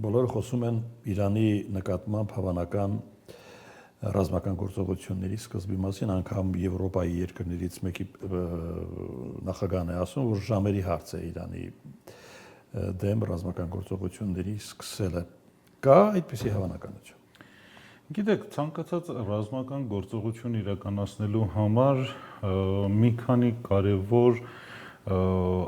Բոլորը խոսում են Իրանի նկատմամբ հավանական ռազմական գործողությունների սկզբի մասին, անգամ Եվրոպայի երկրներից մեկի նախագահն է ասում, որ ժամերի հարց է Իրանի դեմ ռազմական գործողությունների սկսելը։ Կա այդպիսի հավանականություն։ Գիտեք, ցանկացած ռազմական գործողություն իրականացնելու համար մի քանի կարևոր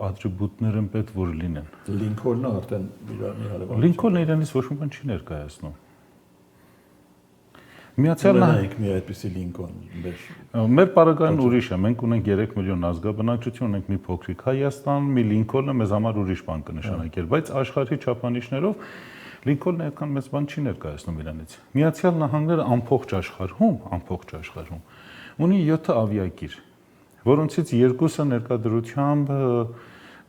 ատրիբուտներ են պետք որ լինեն։ Լինքոլնը արդեն Իրանի հարևանություն։ Լինքոլնը Իրանից ոչ մի բան չի ներկայացնում։ Ունենք մի այդպիսի Լինքոլն մեր պարագային ուրիշ է, մենք ունենք 3 միլիոն ազգաբնակչություն, ունենք մի փոքրիկ Հայաստան, մի Լինքոլնը մեզ համար ուրիշ բան կնշանակեր, բայց աշխարհի չափանիշներով Լինքոլնը այդքան մեծ բան չի ներկայացնում Իրանից։ Միացյալ Նահանգները ամբողջ աշխարհում ունի 7 ավիակիր, որոնցից 2-ը ներկայդրությամբ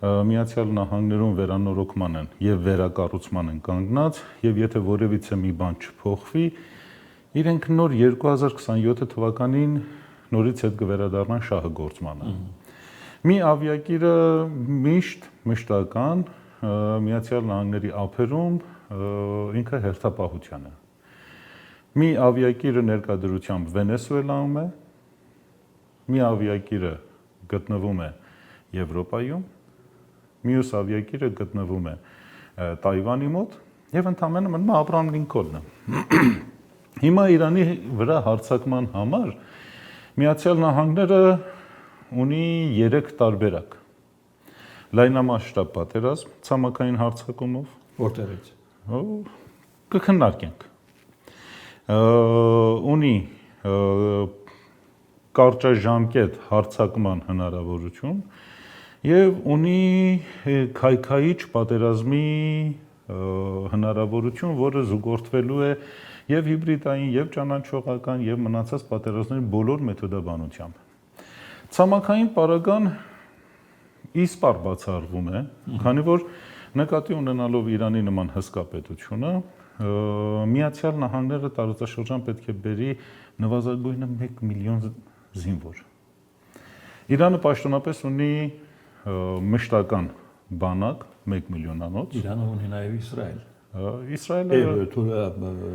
Միացյալ Նահանգներում վերանորոգման են եւ վերակառուցման են կանգնած, եւ եթե որևիցե մի բան չփոխվի, իրենք նոր 2027 թվականին նորից հետ կվերադառնան շահը գործմանը։ Մի ավիակիրը մշտական Միացյալ Նահանգների ափերում ինքը հերթապահության է։ Մի ավիակիրը ներկայդրությամբ Վենեսուելայում է, մի ավիակիրը գտնվում է Եվրոպայում, մյուս ավիակիրը գտնվում է Թայվանի մոտ եւ ընդամենը մնում է Աբրահամ Լինքոլնը։ Հիմա Իրանի վրա հարձակման համար Միացյալ Նահանգները ունի 3 տարբերակ։ Լայնամասշտաբ պատերազմ ցամաքային հարձակումով, որտեղից կքննարկենք։ Ունի կարճաժամկետ հարձակման հնարավորություն եւ ունի քայքայիչ պատերազմի հնարավորություն, որը զուգորդվելու է եւ հիբրիդային, եւ ճանաչողական, եւ մնացած պատերազմների բոլոր մեթոդաբանությամբ։ Ցամաքային պարագան իսպառ բացառվում է, քանի որ նկատի ունենալով Իրանի նման հսկա պետությունը, Միացյալ Նահանգները տարածաշրջան պետք է բերի նվազագույնը 1 միլիոն զինվոր։ Իրանը պաշտոնապես ունի մշտական բանակ 1 միլիոնանոց։ Իրանը ունի նաեւ Իսրայել։ Իսրայելը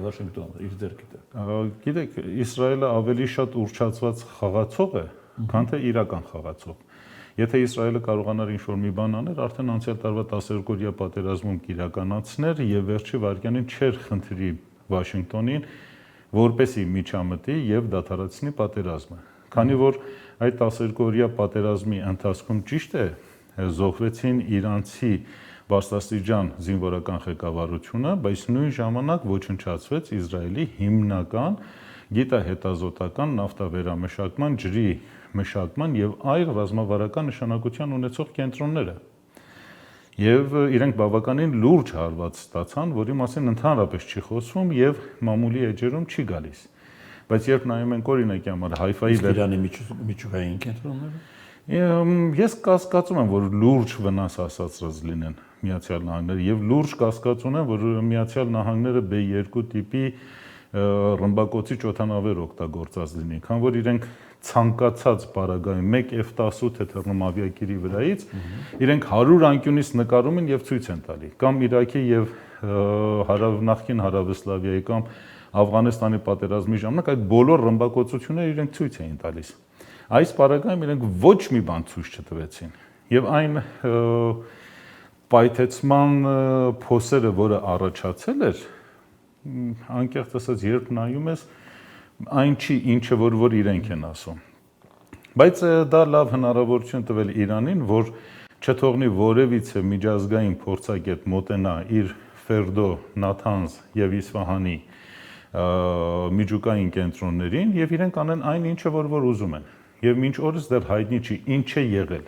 Վաշինգտոնը իր ձեռքից է։ Գիտեք, Իսրայելը ավելի շատ ուռճացված խաղացող է, քան թե իրական խաղացող։ Եթե Իսրայելը կարողանար ինչ-որ մի բան աներ, արդեն անցյալ տարվա 12-օրյա պատերազմում կիրականացներ եւ վերջի վայրկյանին չէր խնդրի Վաշինգտոնին, որպեսի միջամտի եւ դադարեցնի պատերազմը։ Քանի որ այդ 12-օրյա պատերազմի ընթացքում ճիշտ է զոհվեցին իրանցի բարձրաստիճան զինվորական ղեկավարությունը, բայց նույն ժամանակ ոչնչացվեց Իսրայելի հիմնական գիտահետազոտական նավթավերամշակման, ջրի մշակման եւ այլ ռազմավարական նշանակության ունեցող կենտրոնները։ Եվ իրենք բավականին լուրջ հարված ստացան, որի մասին ընդհանրապես չի խոսվում եւ մամուլի էջերում չի գալիս։ Բայց երբ նայում ենք օրինակի համար Հայֆայի Իրանի միջուկային կենտրոնները, ես կասկածում եմ, որ լուրջ վնաս հասածրած լինեն Միացյալ Նահանգները եւ լուրջ կասկածում եմ, որ Միացյալ Նահանգները B2 տիպի ռմբակոծիչ օդանավեր օգտագործած լինի, քան որ իրենք ցանկացած պարագայում 1 F-18 թռնում ավիակիրի վրայից, իրենք 100 անկյունից նկարում են եւ ցույց են տալի, կամ Իրաքի եւ նախկին Հարավեսլավիայի կամ Աֆղանստանի պատերազմի ժամանակ այդ բոլոր ռմբակոծությունները իրենք ցույց էին տալիս։ Այս պարագայում իրենք ոչ մի բան ցույց չտվեցին եւ այն պայթեցման փոսերը, որը առաջացել էր, անկեղծ ասած, երբ նայում ես, այն չի ինչը որ իրենք են ասում։ Բայց դա լավ հնարավորություն տվել Իրանին, որ չթողնի որևիցե միջազգային փորձագետ մոտենա իր Ֆերդո, Նաթանզ եւ Իսֆահանի միջուկային կենտրոններին եւ իրենք անեն այն ինչը որ ուզում են։ Եվ մինչ օրս դեռ հայտնի չի ինչ է եղել։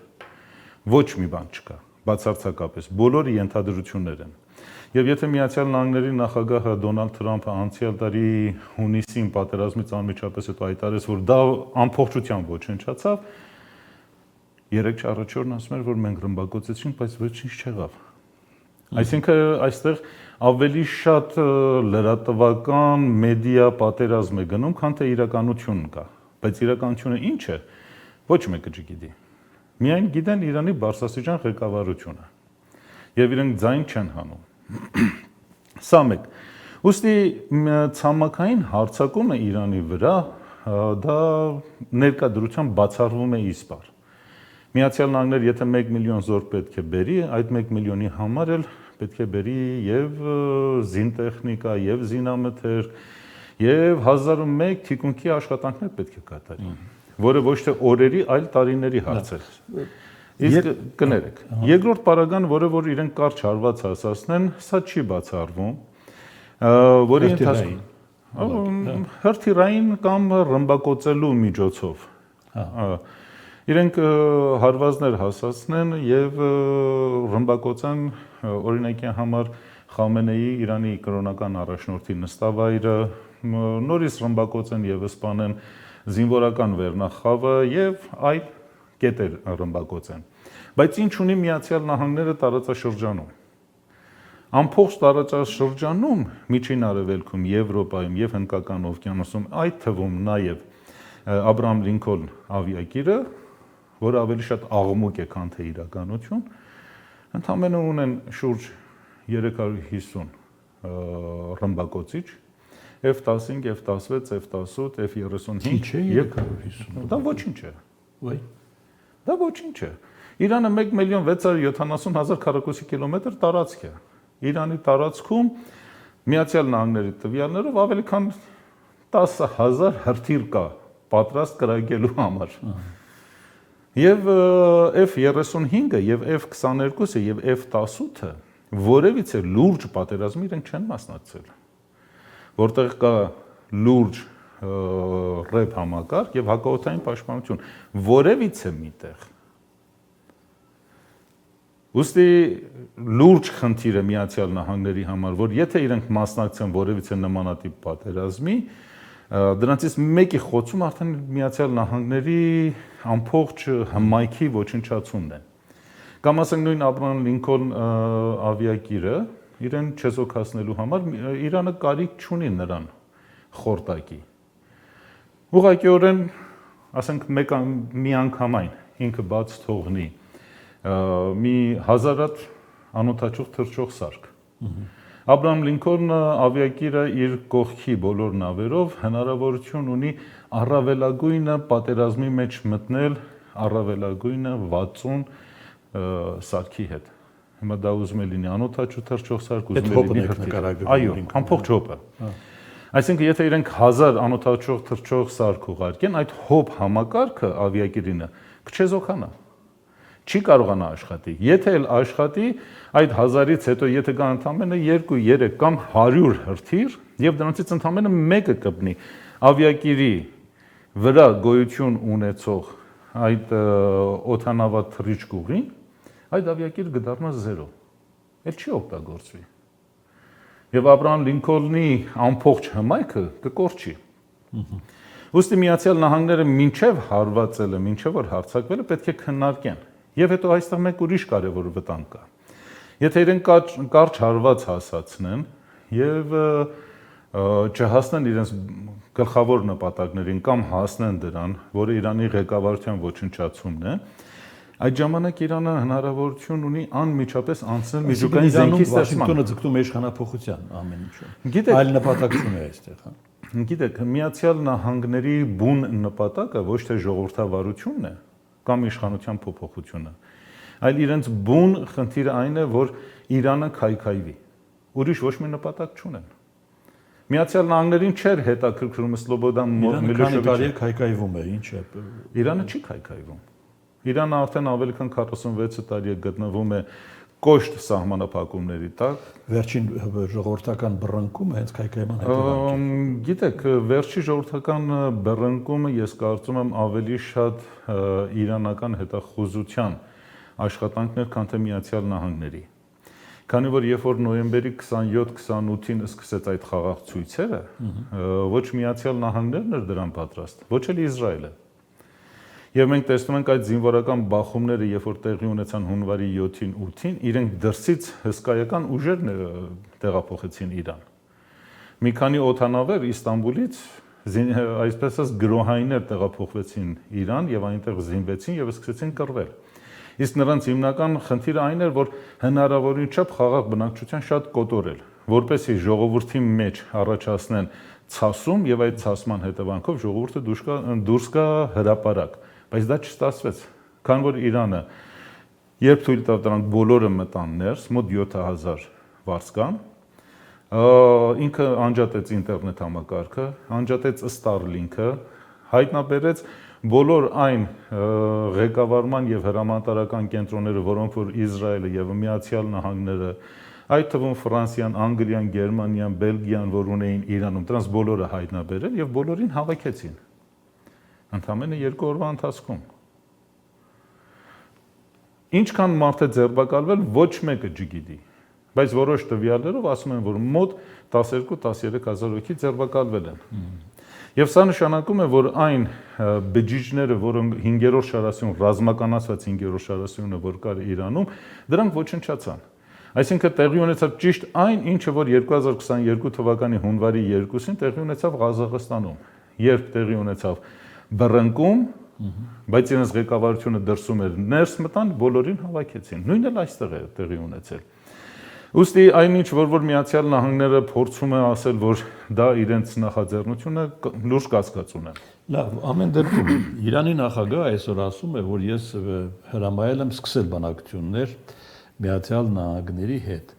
Ոչ մի բան չկա, բացարձակապես, բոլորը ենթադրություններ են։ Եվ եթե Միացյալ Նահանգների նախագահը Դոնալդ Թրամփը անցյալ տարի հունիսին պատերազմից անմիջապես հետո հայտարարեց, որ դա ամբողջությամբ ոչնչացավ, 3-4 օրն ասում էր, որ մենք ռմբակոծեցինք, բայց ոչինչ չեղավ։ Այսինքն այստեղ ավելի շատ լրատվական մեդիա պատերազմ է գնում, քան թե իրականությունն կա։ Բայց իրականությունը ինչ է, ոչ մեկը չգիտի։ Միայն գիտեն Իրանի բարձրաստիճան ղեկավարությունը։ Եվ իրենք ձայն չեն հանում։ Սա մեկ։ Ուստի ցամաքային հարձակումը Իրանի վրա դա ներկայդրությամբ բացառվում է իսպար։ Միացյալ Նահանգները եթե 1 միլիոն զորք պետք է բերի, այդ 1 միլիոնի համար էլ պետք է բերի եւ զինտեխնիկա, եւ զինամթեր, եւ 1001 թիկունքի աշխատանքներ պետք է կատարի, որը ոչ թե օրերի, այլ տարիների հարց է։ Իսկ կներեք, երկրորդ պարագան, որը որ իրենք կարճ հարված հասցնեն, սա չի բացառվում, որի ընթացքում հրթիռային կամ ռմբակոծելու միջոցով իրենք հարվածներ հասցնեն եւ ռմբակոծեն օրինակի համար Խամենեի Իրանի կրոնական առաջնորդի նստավայրը, նորից ռմբակոծեն եւ սպանեն զինվորական վերնախավը եւ այլ կետեր ռմբակոծեն։ Բայց ինչ ունի Միացյալ Նահանգները տարածաշրջանում։ Ամբողջ տարածաշրջանում Միջին Արևելքում, Եվրոպայում եւ Հնդկական օվկիանոսում, այդ թվում նաեւ Աբրահամ Լինքոլն ավիակիրը, որը ավելի շատ աղմուկ է, քան թե իրականություն, ընդամենը ունեն շուրջ 350 ռմբակոծիչ, F-15, F-16, F-18, F-35 եւ 350։ Դա ոչինչ է։ Ոայ։ Դա ոչինչ է։ Իրանը 1,670,000 քառակուսի կիլոմետր տարածք է։ Իրանի տարածքում Միացյալ Նահանգների տվյալներով ավելի քան 10,000 հրթիռ կա պատրաստ կրակելու համար։ Եվ F-35-ը եւ F-22-ը եւ F-18-ը որևիցե լուրջ պատերազմի իրենք չեն մասնակցել, որտեղ կա լուրջ ռեփ համակարգ եւ հակաօդային պաշտպանություն, որևիցե միտեղ։ Ուստի լուրջ խնդիր է Միացյալ Նահանգների համար, որ եթե իրենք մասնակցեն որևիցե նմանատիպ պատերազմի, դրանցից մեկի խոցում արդեն Միացյալ Նահանգների ամբողջ հմայքի ոչնչացումն է։ Կամ ասենք նույն Աբրահամ Լինքոլն ավիակիրը իրեն չեզոքացնելու համար Իրանը կարիք չունի նրան խորտակի։ Ուղղակիորեն, ասենք մի անգամայն ինքը բաց թողնի մի հազարատ անօթաչող թռչող սարք։ Աբրահամ Լինքոլնը ավիակիրը իր կողքի բոլոր նավերով հնարավորություն ունի առավելագույնը պատերազմի մեջ մտնել առավելագույնը 60 սարքի հետ։ Հիմա դա ուզում է լինի անօթաչու թռչող սարք, ուզում է լինի հրթիռ։ Այո, ամբողջ հոպը։ Այսինքն եթե իրենք 1000 անօթաչող թռչող սարք ուղարկեն, այդ հոպ համակարգը ավիակիրինը կչեզոքանա։ Չի կարողանա աշխատի։ Եթե էլ աշխատի, այդ 1000-ից հետո եթե կան ընդամենը 2, 3 կամ 100 հրթիռ եւ դրանցից ընդամենը մեկը կպնի ավիակիրի վրա գոյություն ունեցող այդ օդանավատ թռիչքուղին, այդ ավիակիրը կդառնա 0։ Էլ չի օգտագործվի։ Եվ Աբրահամ Լինքոլնի ամբողջ հմայքը կկորչի։ Ուստի Միացյալ Նահանգները մինչև հարվածելը, մինչև որ հարձակվելը պետք է քննարկեն։ Եվ հետո այստեղ մեկ ուրիշ կարևոր վտանգ կա։ Եթե իրենք կարճ հարված հասցնեն եւ չհասնեն իրենց գլխավոր նպատակներին կամ հասնեն դրան, որը Իրանի ղեկավարության ոչնչացումն է, այդ ժամանակ Իրանը հնարավորություն ունի անմիջապես անցնել միջուկային զենքի ստեղծման։ Վաշինգտոնը ձգտում է իշխանափոխության ամեն ինչում։ Այլ նպատակ չունի այստեղ, հա։ Գիտեք, Միացյալ Նահանգների բուն նպատակը ոչ թե ժողովրդավարությունն է կամ իշխանության փոփոխությունը, այլ իրենց բուն խնդիրը այն է, որ Իրանը քայքայվի։ Ուրիշ ոչ մի նպատակ չունեն։ Միացյալ Նահանգներին չէր հետաքրքրում Սլոբոդան Միլոշևիչը քայքայվում է, ինչ է։ Իրանը չի քայքայվում։ Իրանը արդեն ավելի քան 46 տարի է գտնվում է կոշտ սահմանափակումների տակ։ Վերջին ժողովրդական բռնկումը հենց քայքայման հետևանք է։ Գիտեք, վերջի ժողովրդական բռնկումը ես կարծում եմ ավելի շատ իրանական հետախուզության աշխատանքներ, քան թե Միացյալ Նահանգների։ Քանի որ երբ որ նոյեմբերի 27-28-ին սկսեց այդ խաղաղ ցույցերը, ոչ Միացյալ Նահանգներն էր դրան պատրաստ, ոչ էլ Իսրայելը։ Եվ մենք տեսնում ենք այդ զինվորական բախումները, երբ որ տեղի ունեցան հունվարի 7-ին, 8-ին, իրենք դրսից հսկայական ուժեր տեղափոխեցին Իրան։ Մի քանի օդանավեր Իստանբուլից այսպես ասած գրոհայիններ տեղափոխվեցին Իրան եւ այնտեղ զինվեցին եւ սկսեցին կռվել։ Իսկ նրանց հիմնական խնդիրը այն էր, որ հնարավորին չափ խաղաղ բնակչության շատ կոտորել, որպեսզի ժողովրդի մեջ առաջացնեն ցասում եւ այդ ցասման հետևանքով ժողովուրդը դուրս գա հրապարակ, բայց դա չստացվեց, քանի որ Իրանը երբ թույլ տավ դրանք բոլորը մտան ներս, մոտ 7000 վարձկան, ինքը անջատեց ինտերնետ համակարգը, անջատեց Starlink-ը, հայտնաբերեց բոլոր այն ղեկավարման եւ հրամանատարական կենտրոնները, որոնք որ Իսրայելը եւ Միացյալ Նահանգները, այդ թվում Ֆրանսիան, Անգլիան, Գերմանիան, Բելգիան, որ ունեին Իրանում, դրանց բոլորը հայտնաբերել եւ բոլորին հավաքեցին։ Ընդամենը 2 օրվա ընթացքում։ Ինչքան մարդ է ձերբակալվել, ոչ մեկը չգիտի, բայց որոշ տվյալներով ասում են, որ մոտ 12-13 հազար հոգի ձերբակալվել են։ Եվ սա նշանակում է, որ այն բջիջները, որոնք 5-րդ շարասյուն, ռազմականացված 5-րդ շարասյունը, որ կար Իրանում, դրանք ոչնչացան։ Այսինքն տեղի ունեցավ ճիշտ այն, ինչը որ 2022 թվականի հունվարի 2-ին տեղի ունեցավ Ղազախստանում, երբ տեղի ունեցավ բռնկում, բայց իրենց ղեկավարությունը դրսում էր, ներս մտան, բոլորին հավաքեցին։ Նույնն էլ այստեղ է տեղի ունեցել։ Ուստի այնինչ, որ Միացյալ Նահանգները փորձում է ասել, որ դա իրենց նախաձեռնությունը, լուրջ կասկած ունեն։ Լավ, ամեն դեպքում Իրանի նախագահը այսօր ասում է, որ ես հրամայել եմ սկսել բանակցություններ Միացյալ Նահանգների հետ։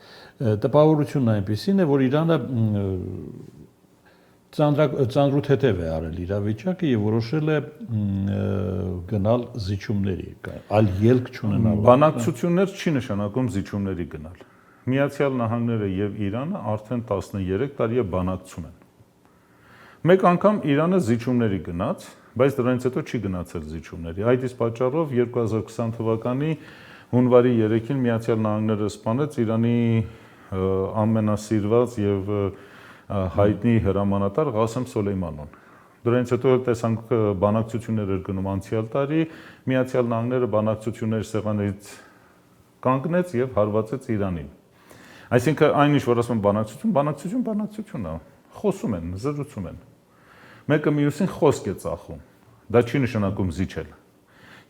Տպավորությունն այնպեսին է, որ Իրանը ծանրութետև է արել իրավիճակը եւ որոշել է գնալ զիջումների, այլ ելք չունենալ։ Բանակցություններ չի նշանակում զիջումների գնալ։ Միացյալ Նահանգները եւ Իրանը արդեն 13 տարի է բանակցում են։ Մեկ անգամ Իրանը զիջումների գնաց, բայց դրանից հետո չի գնացել զիջումների։ Այդ իսկ պատճառով 2020 թվականի հունվարի 3-ին Միացյալ Նահանգները սպանեց Իրանի ամենասիրված եւ հայտնի հրամանատար Ղասեմ Սոլեյմանուն։ Դրանից հետո տեսանք բանակցություններ էր գնում անցյալ տարի, Միացյալ Նահանգները բանակցությունների սեղանից կանգնեց եւ հարվածեց Իրանին։ Այսինքն այնինչ որ ասում են բանակցություն է, խոսում են, զրուցում են։ Մեկը մյուսին խոսք է ծախում։ Դա չի նշանակում զիջել։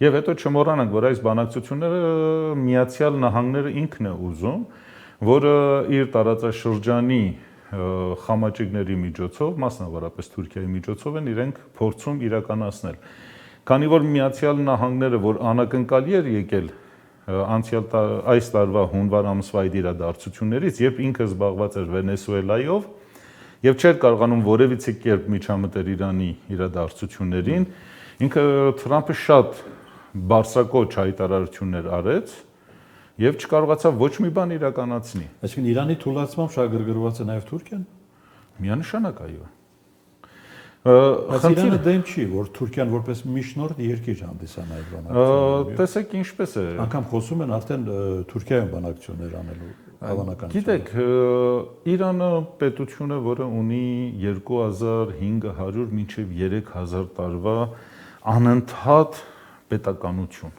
Եվ հետո չմոռանանք, որ այս բանակցությունները Միացյալ Նահանգները ինքն է ուզում, որը իր տարածաշրջանի խամաճիկների միջոցով, մասնավորապես Թուրքիայի միջոցով են իրենք փորձում իրականացնել։ Քանի որ Միացյալ Նահանգները, որ անակնկալի էր եկել այս տարվա հունվար ամսվա այդ իրադարձություններից, երբ ինքը զբաղված էր Վենեսուելայով եւ չէր կարողանում որևիցե կերպ միջամտել Իրանի իրադարձություններին, ինքը Թրամփը շատ բարձրակոչ հայտարարություններ արեց եւ չկարողացավ ոչ մի բան իրականացնի։ Այսինքն Իրանի թուլացմամբ շահագրգռված է նաեւ Թուրքիան։ Միանշանակ այո։ Բայց Իրանը դեմ չի, որ Թուրքիան որպես միջնորդ երկիր հանդիսանա այդ բանակցությունները։ Տեսեք ինչպես է։ Անկամ խոսում են արդեն Թուրքիայում բանակցություններ անելու հավանականություն։ Գիտեք, Իրանը պետություն է, որը ունի 2500 մինչև 3000 տարվա անընդհատ պետականություն։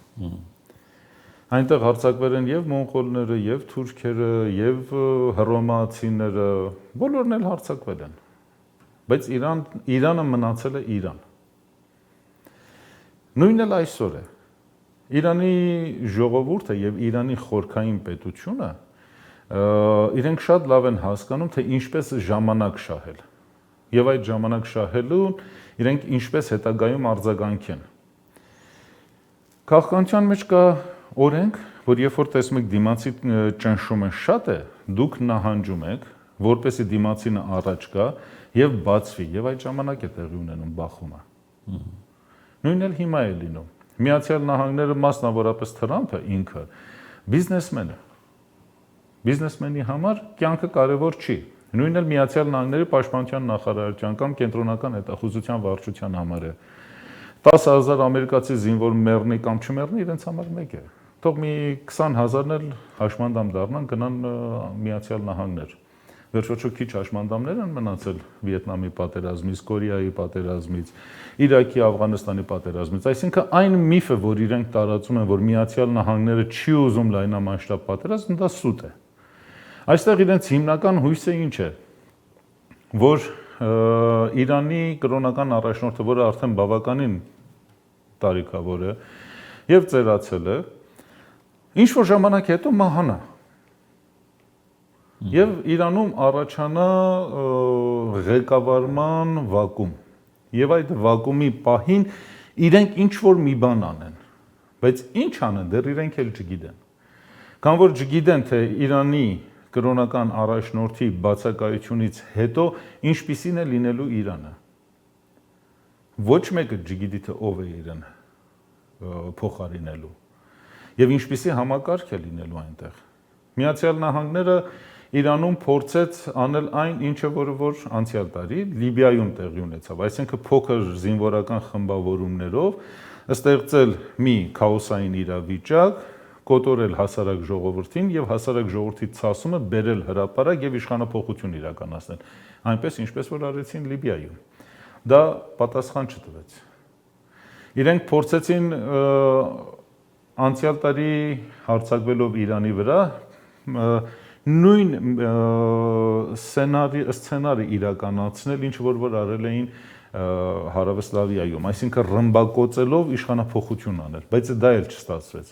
Այնտեղ հարձակվել են եւ մոնղոլները, եւ թուրքերը, եւ հռոմեացիները, բոլորն էլ հարձակվել են։ Բայց Իրանը մնացել է Իրան։ Նույնն էլ այսօր է։ Իրանի ժողովուրդը եւ Իրանի խորքային պետությունը իրենք շատ լավ են հասկանում, թե ինչպես ժամանակ շահել։ Եվ այդ ժամանակ շահելուն իրենք ինչպես հետագայում արձագանքեն։ Քաղաքականության մեջ կա օրենք, որ երբ որ տեսնում եք դիմացի ճնշումը շատ է, դուք նահանջում եք, որպեսզի դիմացինը առաջ գա եւ բացվի, եւ այդ ժամանակ է տեղի ունենում բախումը։ Նույնն էլ հիմա է լինում։ Միացյալ Նահանգները, մասնավորապես Թրամփը ինքը բիզնեսմեն է։ Բիզնեսմենի համար կյանքը կարևոր չի։ Նույնն էլ Միացյալ Նահանգների պաշտպանության նախարարության կամ կենտրոնական հետախուզության վարչության համար է։ 10,000 ամերիկացի զինվոր մեռնի կամ չմեռնի, իրենց համար մեկ է։ Թող մի 20,000-ն էլ հաշմանդամ դառնան, գնան Միացյալ Նահանգներ։ Վերջոչո քիչ հաշմանդամներ են մնացել Վիետնամի պատերազմից, Կորեայի պատերազմից, Իրաքի, Աֆղանստանի պատերազմից։ Այսինքն այն միֆը, որ իրենք տարածում են, որ Միացյալ Նահանգները չի ուզում լայնամասշտաբ պատերազմ, դա սուտ է։ Այստեղ իրենց հիմնական հույսը ինչ է, որ Իրանի կրոնական առաջնորդը, որը արդեն բավականին տարիքավոր է եւ ծերացել է, ինչ որ ժամանակ հետո մահանա։ եւ Իրանում առաջանա ղեկավարման վակուում։ Եվ այդ վակուումի պահին իրենք ինչ որ մի բան անեն, բայց ինչ անեն, դեռ իրենք էլ չգիտեն։ Քան որ չգիտեն, թե Իրանի կրոնական առաջնորդի բացակայությունից հետո ինչպիսին է լինելու Իրանը։ Ոչ մեկը չգիտի, թե ով է իրեն փոխարինելու եւ ինչպիսի համակարգ է լինելու այնտեղ։ Միացյալ Նահանգները Իրանում փորձեց անել այն, ինչը որ անցյալ տարի Լիբիայում տեղի ունեցավ, այսինքն փոքր զինվորական խմբավորումներով ստեղծել մի քաոսային իրավիճակ, կոտորել հասարակ ժողովրդին եւ հասարակ ժողովրդի ցասումը բերել հրապարակ եւ իշխանապողություն իրականացնել, այնպես ինչպես որ արեցին Լիբիայում։ Դա պատասխան չտվեց։ Իրենք փորձեցին անցյալ տարի հարձակվելով Իրանի վրա նույն սցենարը իրականացնել, ինչ որ արել էին Հարավեստավիայում, այսինքն ռմբակոծելով իշխանապողություն անել, բայց դա էլ չստացվեց։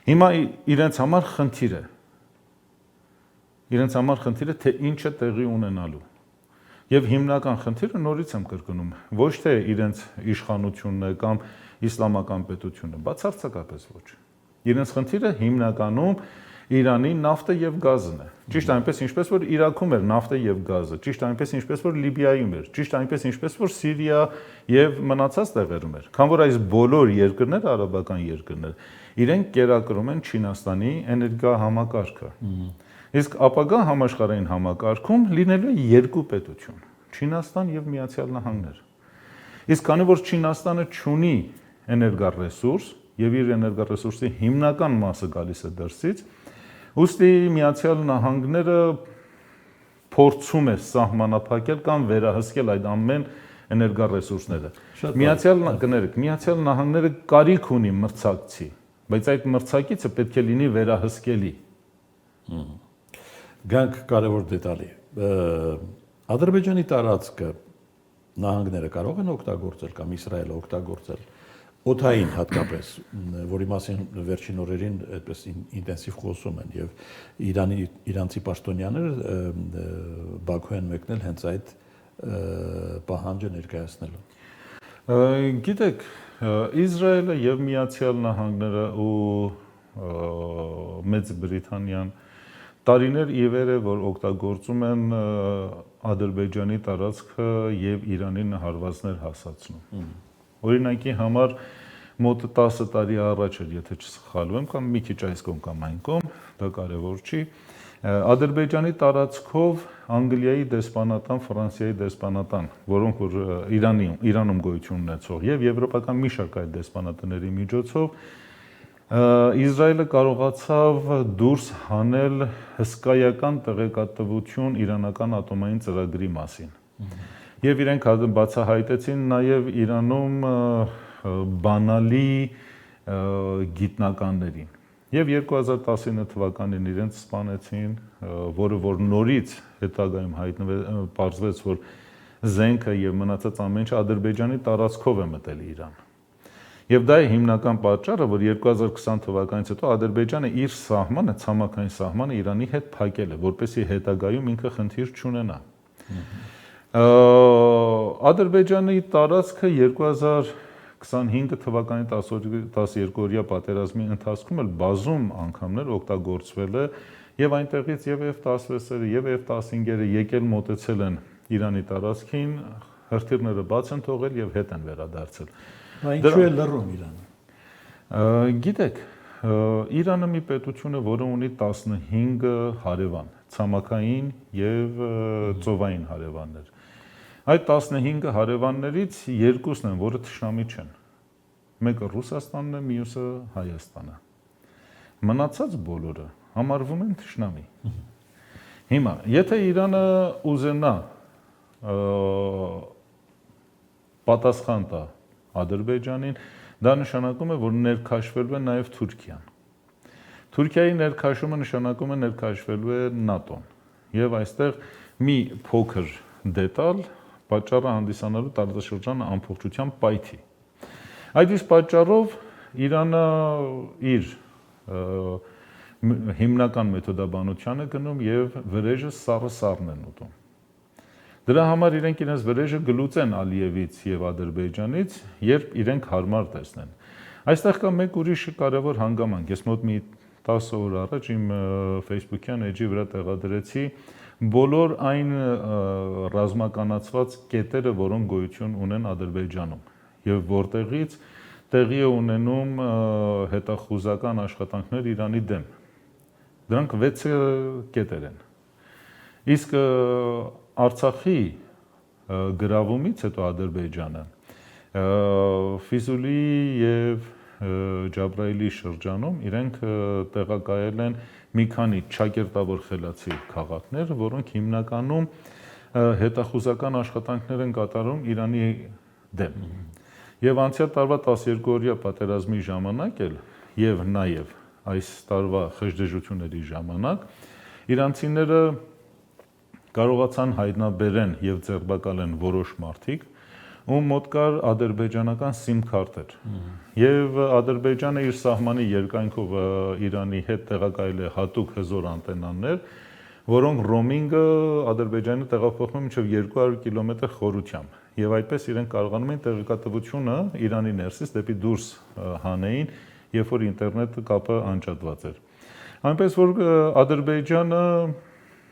Հիմա իրենց համար խնդիր է, թե ինչ է տեղի ունենալու։ Եվ հիմնական խնդիրը նորից եմ կրկնում, ոչ թե իրենց իշխանությունն է կամ իսլամական պետությունը, բացարձակապես ոչ։ Իրենց խնդիրը հիմնականում Իրանի նավթը եւ գազն է։ Ճիշտ այնպես ինչպես որ Իրաքում էր նավթը եւ գազը, ճիշտ այնպես ինչպես որ Լիբիայում էր, ճիշտ այնպես ինչպես որ Սիրիա եւ մնացած տեղերում էր։ Քան որ այս բոլոր երկրները, արաբական երկրներ, իրենք կերակրում են Չինաստանի էներգահամակարգը։ Իսկ ապագա համաշխարհային համակարգում լինելու է երկու պետություն՝ Չինաստան եւ Միացյալ Նահանգներ։ Իսկ քանի որ Չինաստանը չունի էներգառեսուրս եւ իր էներգառեսուրսի հիմնական մասը գալիս է դրսից, ուստի Միացյալ Նահանգները փորձում է սահմանափակել կամ վերահսկել այդ ամեն էներգառեսուրսները։ Միացյալ Նահանգները կարիք ունի մրցակցի, բայց այդ մրցակիցը պետք է լինի վերահսկելի։ Գանք կարևոր դետալի։ Ադրբեջանի տարածքը նահանգները կարող են օգտագործել կամ Իսրայելը օգտագործել օդային հատկապես, որի մասին վերջին օրերին այդպես ինտենսիվ խոսում են եւ իրանցի պաշտոնյաները Բաքու են մեկնել հենց այդ պահանջը ներկայացնելու։ Գիտեք, Իսրայելը եւ Միացյալ Նահանգները ու Մեծ Բրիտանիան տարիներ ի վեր է, որ օգտագործում են Ադրբեջանի տարածքը եւ Իրանին հարվածներ հասացնում։ Օրինակի համար մոտ 10 տարի առաջ էր, եթե չսխալվեմ, կամ մի քիչ այս կողմ կամ այն կողմ, դա կարևոր չի, Ադրբեջանի տարածքով Անգլիայի դեսպանատան, Ֆրանսիայի դեսպանատան, որոնք որ Իրանում գոյություն ունեցող եւ եվրոպական մի շարք այդ դեսպանատների միջոցով Իսրայելը կարողացավ դուրս հանել հսկայական տեղեկատվություն իրանական ատոմային ծրագրի մասին։ Եվ իրենք բացահայտեցին նաև Իրանում բանալի գիտնականներին։ Եվ 2019 թվականին իրենց սպանեցին, որը որ նորից հետագայում պարզվեց, որ զենքը եւ մնացած ամեն ինչը Ադրբեջանի տարածքով է մտել Իրան։ Եվ դա է հիմնական պատճառը, որ 2020 թվականից հետո Ադրբեջանը իր սահմանը, ցամաքային սահմանը Իրանի հետ փակել է, որպեսզի հետագայում ինքը խնդիր չունենա։ Ադրբեջանի տարածքը 2025 թվականի 12-օրյա պատերազմի ընթացքում էլ բազում անգամներ օգտագործվել է եւ այնտեղից եւ F-16-երը եւ F-15-երը եկել մոտեցել են Իրանի տարածքին, հրթիռները բաց են թողել եւ հետ են վերադարձել։ Ինչու է լռում Իրանը։ Գիտեք, Իրանը մի պետություն է, որը ունի 15 հարևան, ցամաքային եւ ծովային հարևաններ։ Այդ 15 հարևաններից երկուսն են, որը թշնամի չեն։ Մեկը Ռուսաստանն է, մյուսը Հայաստանը։ Մնացած բոլորը համարվում են թշնամի։ Հիմա, եթե Իրանը ուզենա պատասխան տա Ադրբեջանին, դա նշանակում է, որ ներքաշվելու է նաև Թուրքիան։ Թուրքիայի ներքաշումը նշանակում է ներքաշվելու է ՆԱՏՕ-ն։ Եվ այստեղ մի փոքր դետալ պատճառը հանդիսանալու տարածաշրջանը ամբողջությամբ պայթի։ Այդ իսկ պատճառով Իրանը իր հիմնական մեթոդաբանության է գնում եւ վրեժը սառն են ուտում։ Դրա համար իրենք իրենց վրեժը գլուծեն Ալիևից եւ Ադրբեջանից, երբ իրենք հարմար տեսնեն։ Այստեղ կա մեկ ուրիշ կարևոր հանգամանք։ Ես մոտ մի 10 օր առաջ իմ Facebook-յան էջի վրա տեղադրեցի բոլոր այն ռազմականացված կետերը, որոնք գոյություն ունեն Ադրբեջանում եւ որտեղից տեղի է ունենում հետախուզական աշխատանքներ Իրանի դեմ։ Դրանք 6 կետեր են։ Իսկ Արցախի գրավումից հետո Ադրբեջանը Ֆիզուլի եւ Ջաբրայելի շրջանում իրենք տեղակայել են մի քանի ճակերտավոր խելացի քաղաքներ, որոնք հիմնականում հետախուզական աշխատանքներ են կատարում Իրանի դեմ։ Եվ անցյալ տարվա 12-օրյա պատերազմի ժամանակ էլ եւ նաեւ այս տարվա խժդժությունների ժամանակ իրանցիները կարողացան հայտնաբերեն եւ ձեռբակալեն որոշ մարդիկ, ում մոտ կար ադրբեջանական SIM քարտեր։ Եվ Ադրբեջանը իր սահմանի երկայնքով Իրանի հետ տեղակայել է հատուկ հզոր անտենաներ, որոնք ռոմինգը Ադրբեջանի տեղափոխում մինչև 200 կիլոմետր խորությամբ։ Եվ այդպես իրենք կարողանում են տեղեկատվությունը Իրանի ներսից դեպի դուրս հանեին, երբ որ ինտերնետ կապը անջատված էր։ Այնպես որ Ադրբեջանը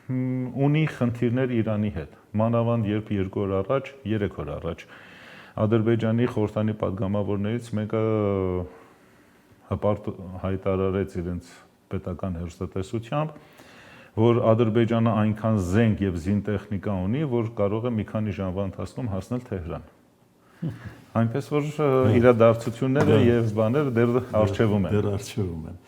ունի խնդիրներ Իրանի հետ։ Մանավանդ երբ 2 օր առաջ, 3 օր առաջ Ադրբեջանի խորհրդանի падգամավորներից մեկը հպարտ հայտարարեց իրենց պետական հեռուստատեսությամբ, որ Ադրբեջանը այնքան զենք եւ զինտեխնիկա ունի, որ կարող է մի քանի ժամվա ընթացքում հասնել Թեհրան։ Այնպես որ իրադարձությունները եւ բաները դեռ արժևում են։ Դեռ արժևում են։